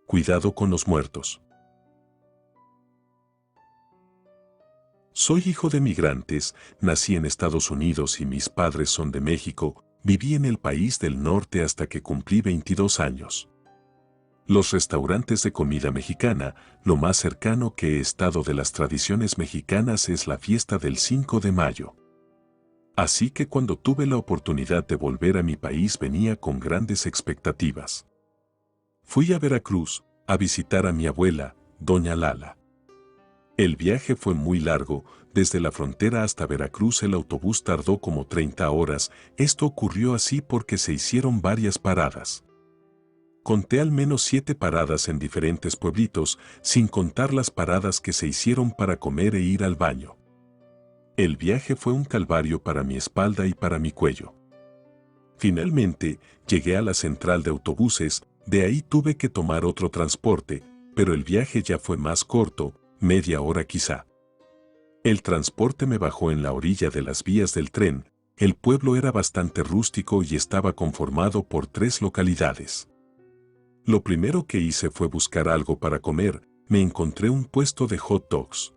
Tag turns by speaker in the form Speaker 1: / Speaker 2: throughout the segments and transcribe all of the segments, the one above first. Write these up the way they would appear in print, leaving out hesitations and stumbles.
Speaker 1: cuidado con los muertos. Soy hijo de migrantes, nací en Estados Unidos y mis padres son de México, viví en el país del norte hasta que cumplí 22 años. Los restaurantes de comida mexicana, lo más cercano que he estado de las tradiciones mexicanas es la fiesta del 5 de mayo. Así que cuando tuve la oportunidad de volver a mi país venía con grandes expectativas. Fui a Veracruz a visitar a mi abuela, doña Lala. El viaje fue muy largo, desde la frontera hasta Veracruz el autobús tardó como 30 horas, esto ocurrió así porque se hicieron varias paradas. Conté al menos 7 paradas en diferentes pueblitos, sin contar las paradas que se hicieron para comer e ir al baño. El viaje fue un calvario para mi espalda y para mi cuello. Finalmente, llegué a la central de autobuses, de ahí tuve que tomar otro transporte, pero el viaje ya fue más corto, media hora quizá. El transporte me bajó en la orilla de las vías del tren, el pueblo era bastante rústico y estaba conformado por 3 localidades. Lo primero que hice fue buscar algo para comer, me encontré un puesto de hot dogs.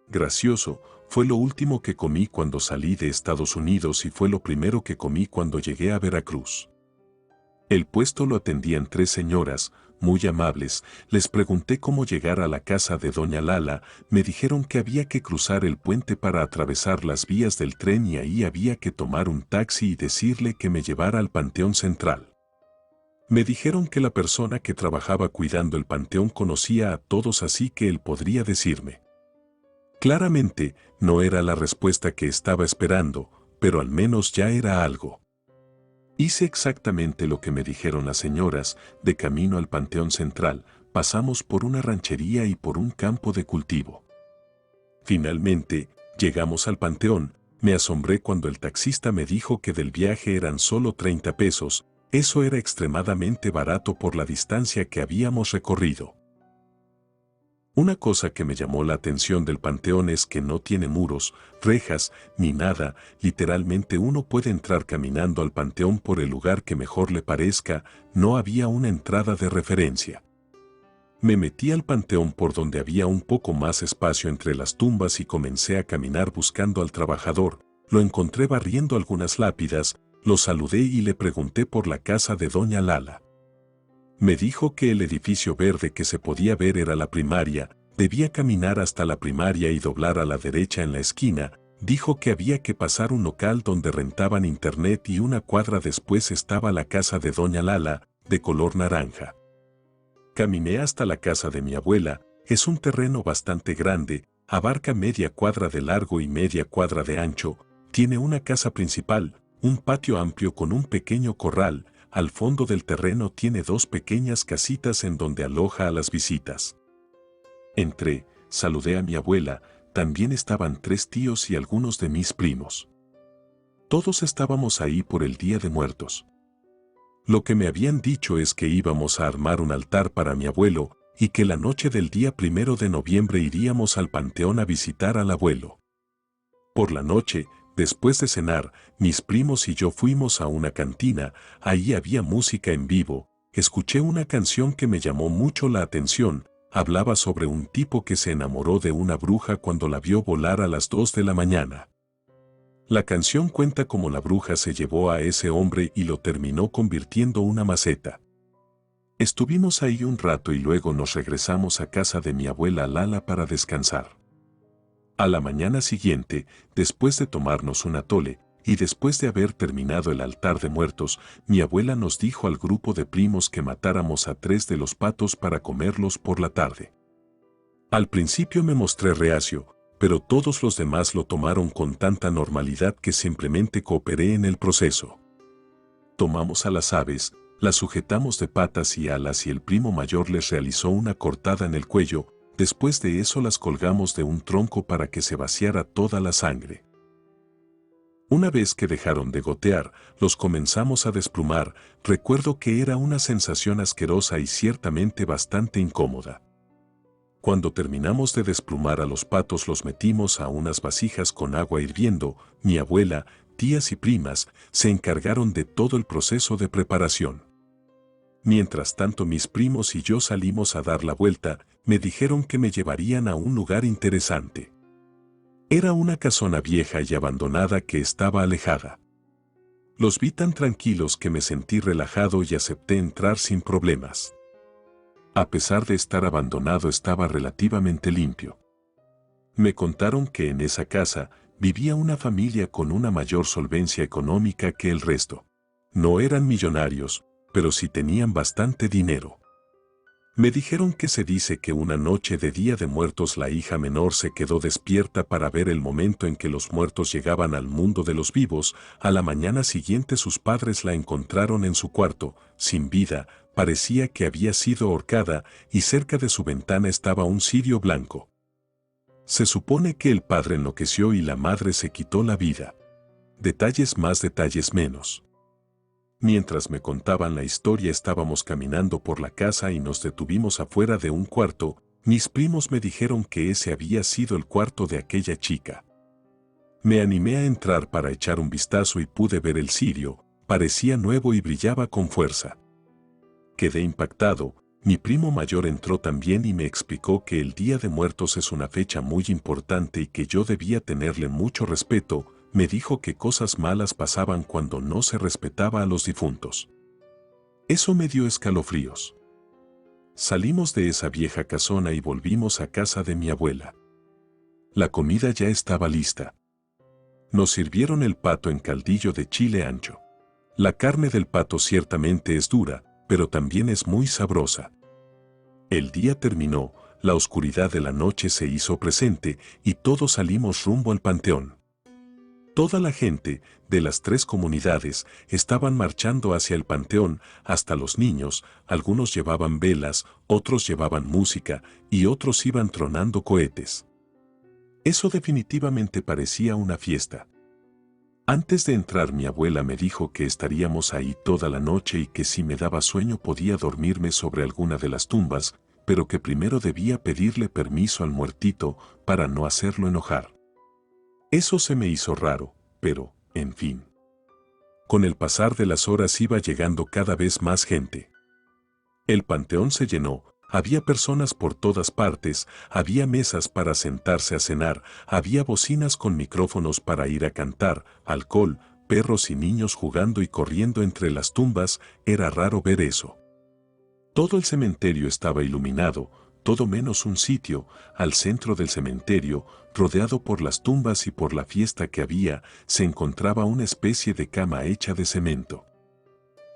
Speaker 1: Gracioso, fue lo último que comí cuando salí de Estados Unidos y fue lo primero que comí cuando llegué a Veracruz. El puesto lo atendían 3 señoras, muy amables, les pregunté cómo llegar a la casa de doña Lala, me dijeron que había que cruzar el puente para atravesar las vías del tren y ahí había que tomar un taxi y decirle que me llevara al Panteón Central. Me dijeron que la persona que trabajaba cuidando el panteón conocía a todos así que él podría decirme. Claramente, no era la respuesta que estaba esperando, pero al menos ya era algo. Hice exactamente lo que me dijeron las señoras, de camino al Panteón Central, pasamos por una ranchería y por un campo de cultivo. Finalmente, llegamos al panteón, me asombré cuando el taxista me dijo que del viaje eran solo 30 pesos, eso era extremadamente barato por la distancia que habíamos recorrido. Una cosa que me llamó la atención del panteón es que no tiene muros, rejas, ni nada, literalmente uno puede entrar caminando al panteón por el lugar que mejor le parezca, no había una entrada de referencia. Me metí al panteón por donde había un poco más espacio entre las tumbas y comencé a caminar buscando al trabajador, lo encontré barriendo algunas lápidas, lo saludé y le pregunté por la casa de doña Lala. Me dijo que el edificio verde que se podía ver era la primaria, debía caminar hasta la primaria y doblar a la derecha en la esquina, dijo que había que pasar un local donde rentaban internet y una cuadra después estaba la casa de doña Lala, de color naranja. Caminé hasta la casa de mi abuela, es un terreno bastante grande, abarca media cuadra de largo y media cuadra de ancho, tiene una casa principal, un patio amplio con un pequeño corral, al fondo del terreno tiene 2 pequeñas casitas en donde aloja a las visitas. Entré, saludé a mi abuela, también estaban 3 tíos y algunos de mis primos. Todos estábamos ahí por el Día de Muertos. Lo que me habían dicho es que íbamos a armar un altar para mi abuelo y que la noche del día 1 de noviembre iríamos al panteón a visitar al abuelo. Por la noche, después de cenar, mis primos y yo fuimos a una cantina, ahí había música en vivo, escuché una canción que me llamó mucho la atención, hablaba sobre un tipo que se enamoró de una bruja cuando la vio volar a las 2 de la mañana. La canción cuenta cómo la bruja se llevó a ese hombre y lo terminó convirtiendo en una maceta. Estuvimos ahí un rato y luego nos regresamos a casa de mi abuela Lala para descansar. A la mañana siguiente, después de tomarnos un atole, y después de haber terminado el altar de muertos, mi abuela nos dijo al grupo de primos que matáramos a 3 de los patos para comerlos por la tarde. Al principio me mostré reacio, pero todos los demás lo tomaron con tanta normalidad que simplemente cooperé en el proceso. Tomamos a las aves, las sujetamos de patas y alas y el primo mayor les realizó una cortada en el cuello. Después de eso las colgamos de un tronco para que se vaciara toda la sangre. Una vez que dejaron de gotear, los comenzamos a desplumar, recuerdo que era una sensación asquerosa y ciertamente bastante incómoda. Cuando terminamos de desplumar a los patos los metimos a unas vasijas con agua hirviendo, mi abuela, tías y primas se encargaron de todo el proceso de preparación. Mientras tanto mis primos y yo salimos a dar la vuelta, me dijeron que me llevarían a un lugar interesante. Era una casona vieja y abandonada que estaba alejada. Los vi tan tranquilos que me sentí relajado y acepté entrar sin problemas. A pesar de estar abandonado, estaba relativamente limpio. Me contaron que en esa casa vivía una familia con una mayor solvencia económica que el resto. No eran millonarios, pero sí tenían bastante dinero. Me dijeron que se dice que una noche de Día de Muertos la hija menor se quedó despierta para ver el momento en que los muertos llegaban al mundo de los vivos. A la mañana siguiente sus padres la encontraron en su cuarto, sin vida, parecía que había sido ahorcada y cerca de su ventana estaba un cirio blanco. Se supone que el padre enloqueció y la madre se quitó la vida. Detalles más, detalles menos. Mientras me contaban la historia estábamos caminando por la casa y nos detuvimos afuera de un cuarto. Mis primos me dijeron que ese había sido el cuarto de aquella chica. Me animé a entrar para echar un vistazo y pude ver el cirio, parecía nuevo y brillaba con fuerza. Quedé impactado. Mi primo mayor entró también y me explicó que el Día de Muertos es una fecha muy importante y que yo debía tenerle mucho respeto. Me dijo que cosas malas pasaban cuando no se respetaba a los difuntos. Eso me dio escalofríos. Salimos de esa vieja casona y volvimos a casa de mi abuela. La comida ya estaba lista. Nos sirvieron el pato en caldillo de chile ancho. La carne del pato ciertamente es dura, pero también es muy sabrosa. El día terminó, la oscuridad de la noche se hizo presente y todos salimos rumbo al panteón. Toda la gente de las 3 comunidades estaban marchando hacia el panteón, hasta los niños, algunos llevaban velas, otros llevaban música y otros iban tronando cohetes. Eso definitivamente parecía una fiesta. Antes de entrar mi abuela me dijo que estaríamos ahí toda la noche y que si me daba sueño podía dormirme sobre alguna de las tumbas, pero que primero debía pedirle permiso al muertito para no hacerlo enojar. Eso se me hizo raro, pero, en fin. Con el pasar de las horas iba llegando cada vez más gente. El panteón se llenó, había personas por todas partes, había mesas para sentarse a cenar, había bocinas con micrófonos para ir a cantar, alcohol, perros y niños jugando y corriendo entre las tumbas. Era raro ver eso. Todo el cementerio estaba iluminado, todo menos un sitio, al centro del cementerio, rodeado por las tumbas y por la fiesta que había, se encontraba una especie de cama hecha de cemento.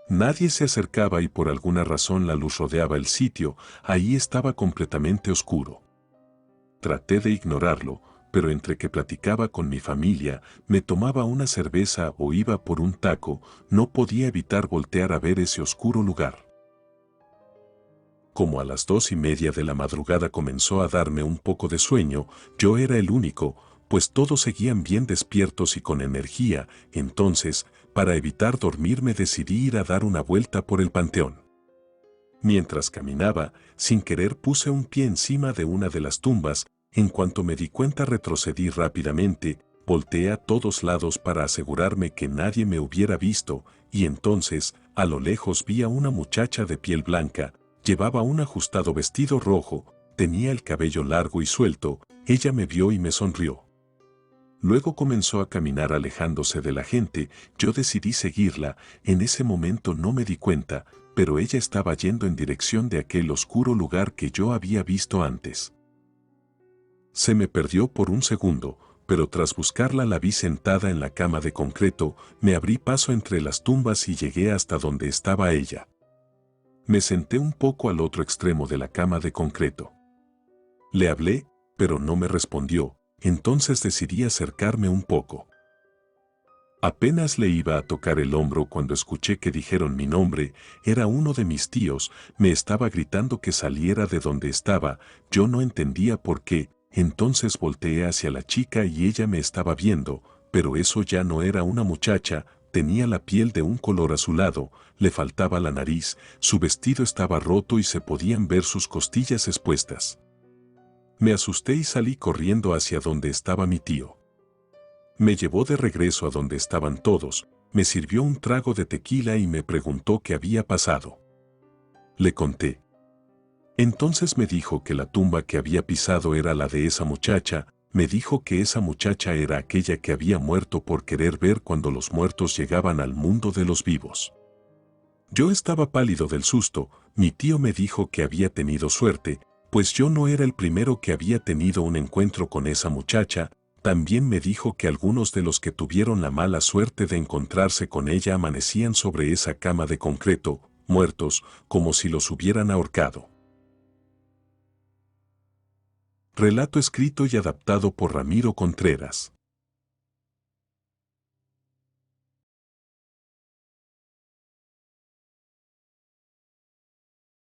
Speaker 1: Nadie se acercaba y por alguna razón la luz rodeaba el sitio, ahí estaba completamente oscuro. Traté de ignorarlo, pero entre que platicaba con mi familia, me tomaba una cerveza o iba por un taco, no podía evitar voltear a ver ese oscuro lugar. Como a las 2:30 de la madrugada comenzó a darme un poco de sueño, yo era el único, pues todos seguían bien despiertos y con energía. Entonces, para evitar dormirme decidí ir a dar una vuelta por el panteón. Mientras caminaba, sin querer puse un pie encima de una de las tumbas. En cuanto me di cuenta retrocedí rápidamente, volteé a todos lados para asegurarme que nadie me hubiera visto, y entonces, a lo lejos vi a una muchacha de piel blanca. Llevaba un ajustado vestido rojo, tenía el cabello largo y suelto. Ella me vio y me sonrió. Luego comenzó a caminar alejándose de la gente. Yo decidí seguirla. En ese momento no me di cuenta, pero ella estaba yendo en dirección de aquel oscuro lugar que yo había visto antes. Se me perdió por un segundo, pero tras buscarla la vi sentada en la cama de concreto. Me abrí paso entre las tumbas y llegué hasta donde estaba ella. Me senté un poco al otro extremo de la cama de concreto. Le hablé, pero no me respondió, entonces decidí acercarme un poco. Apenas le iba a tocar el hombro cuando escuché que dijeron mi nombre. Era uno de mis tíos, me estaba gritando que saliera de donde estaba. Yo no entendía por qué, entonces volteé hacia la chica y ella me estaba viendo, pero eso ya no era una muchacha. Tenía la piel de un color azulado, le faltaba la nariz, su vestido estaba roto y se podían ver sus costillas expuestas. Me asusté y salí corriendo hacia donde estaba mi tío. Me llevó de regreso a donde estaban todos, me sirvió un trago de tequila y me preguntó qué había pasado. le conté. Entonces me dijo que la tumba que había pisado era la de esa muchacha, me dijo que esa muchacha era aquella que había muerto por querer ver cuando los muertos llegaban al mundo de los vivos. Yo estaba pálido del susto, mi tío me dijo que había tenido suerte, pues yo no era el primero que había tenido un encuentro con esa muchacha, también me dijo que algunos de los que tuvieron la mala suerte de encontrarse con ella amanecían sobre esa cama de concreto, muertos, como si los hubieran ahorcado. Relato escrito y adaptado por Ramiro Contreras.